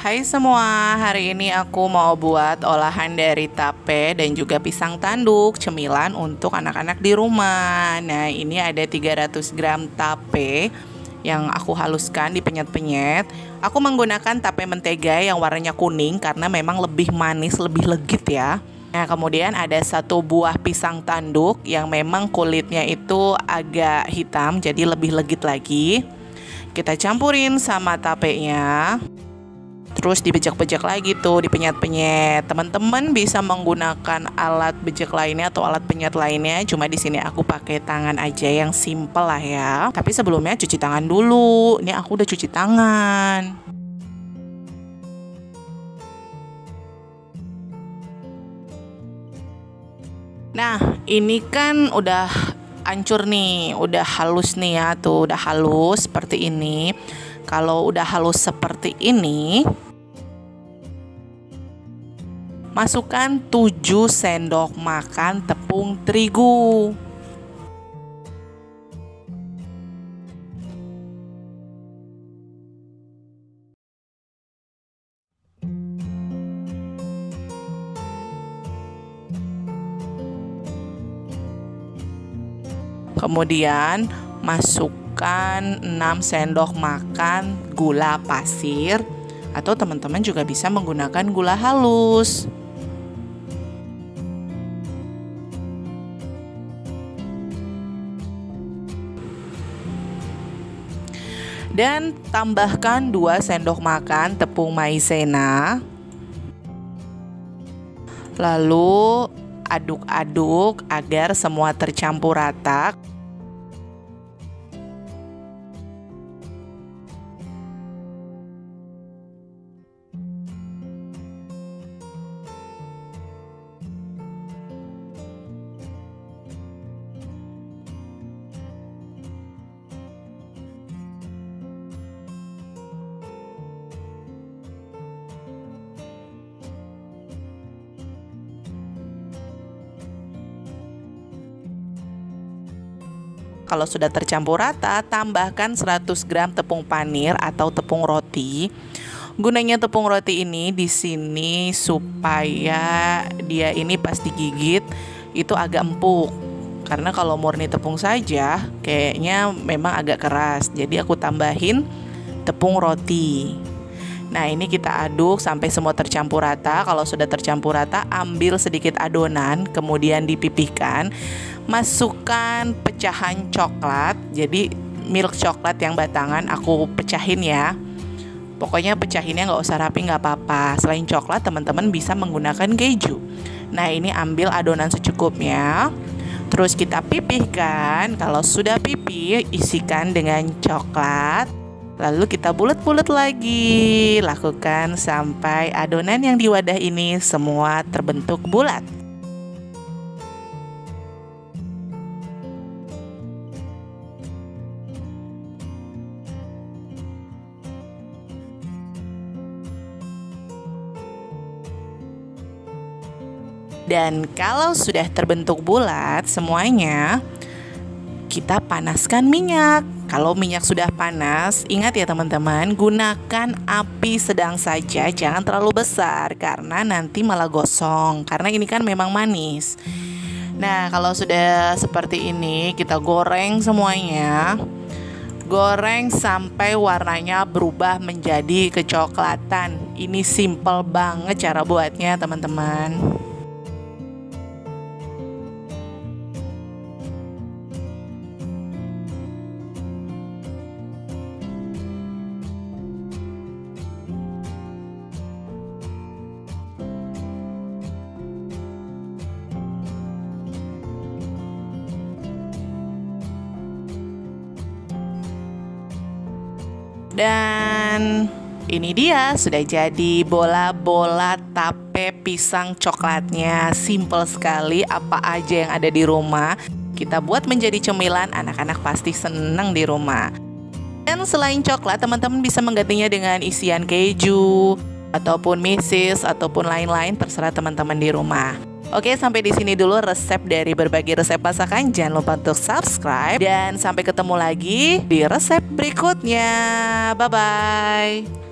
Hai semua, hari ini aku mau buat olahan dari tape dan juga pisang tanduk, cemilan untuk anak-anak di rumah. Nah, ini ada 300 gram tape yang aku haluskan dipenyet-penyet. Aku menggunakan tape mentega yang warnanya kuning karena memang lebih manis, lebih legit ya. Nah, kemudian ada 1 buah pisang tanduk yang memang kulitnya itu agak hitam, jadi lebih legit lagi. Kita campurin sama tapenya. Terus dibejek-bejek lagi tuh, dipenyet-penyet. Teman-teman bisa menggunakan alat bejek lainnya atau alat penyet lainnya. Cuma di sini aku pakai tangan aja yang simple lah ya. Tapi sebelumnya cuci tangan dulu. Ini aku udah cuci tangan. Nah, ini kan udah hancur nih, udah halus nih ya, tuh udah halus seperti ini. Kalau udah halus seperti ini, masukkan 7 sendok makan tepung terigu. Kemudian masukkan 6 sendok makan gula pasir, atau teman-teman juga bisa menggunakan gula halus. Dan tambahkan 2 sendok makan tepung maizena. Lalu aduk-aduk agar semua tercampur rata. Kalau sudah tercampur rata, tambahkan 100 gram tepung panir atau tepung roti. Gunanya tepung roti ini di sini supaya dia ini pas digigit itu agak empuk. Karena kalau murni tepung saja kayaknya memang agak keras. Jadi aku tambahin tepung roti. Nah, ini kita aduk sampai semua tercampur rata. Kalau sudah tercampur rata, ambil sedikit adonan, kemudian dipipihkan. Masukkan pecahan coklat, jadi milk coklat yang batangan aku pecahin ya. Pokoknya pecahinnya nggak usah rapi, nggak apa-apa. Selain coklat, teman-teman bisa menggunakan keju. Nah, ini ambil adonan secukupnya. Terus kita pipihkan. Kalau sudah pipih, isikan dengan coklat. Lalu kita bulet-bulet lagi. Lakukan sampai adonan yang di wadah ini semua terbentuk bulat. Dan kalau sudah terbentuk bulat semuanya, kita panaskan minyak. Kalau minyak sudah panas, ingat ya teman-teman, gunakan api sedang saja, jangan terlalu besar karena nanti malah gosong. Karena ini kan memang manis. Nah, kalau sudah seperti ini, kita goreng semuanya. Goreng sampai warnanya berubah menjadi kecoklatan. Ini simple banget cara buatnya, teman-teman. Dan ini dia sudah jadi bola-bola tape pisang coklatnya. Simple sekali, apa aja yang ada di rumah kita buat menjadi cemilan, anak-anak pasti senang di rumah. Dan selain coklat, teman-teman bisa menggantinya dengan isian keju ataupun meses ataupun lain-lain, terserah teman-teman di rumah. Oke, sampai di sini dulu resep dari berbagai resep masakan. Jangan lupa untuk subscribe dan sampai ketemu lagi di resep berikutnya. Bye bye.